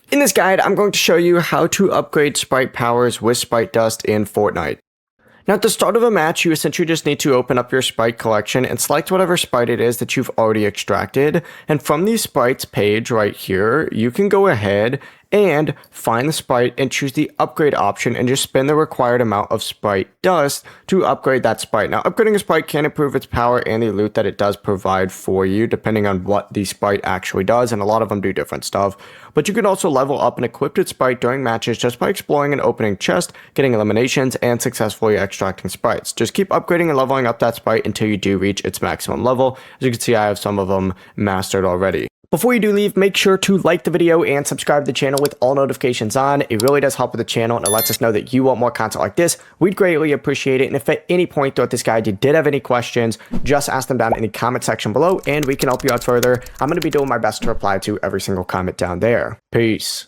In this guide, I'm going to show you how to upgrade Sprite Powers with Sprite Dust in Fortnite. Now at the start of a match, you essentially just need to open up your Sprite collection and select whatever Sprite it is that you've already extracted. And from the Sprites page right here, you can go ahead and find the Sprite and choose the upgrade option and just spend the required amount of Sprite Dust to upgrade that Sprite. Now, upgrading a Sprite can improve its power and the loot that it does provide for you, depending on what the Sprite actually does, and a lot of them do different stuff. But you can also level up an equipped Sprite during matches just by exploring and opening chests, getting eliminations, and successfully extracting Sprites. Just keep upgrading and leveling up that Sprite until you do reach its maximum level. As you can see, I have some of them mastered already. Before you do leave, make sure to like the video and subscribe to the channel with all notifications on. It really does help with the channel and it lets us know that you want more content like this. We'd greatly appreciate it. And if at any point throughout this guide you did have any questions, just ask them down in the comment section below and we can help you out further. I'm going to be doing my best to reply to every single comment down there. Peace.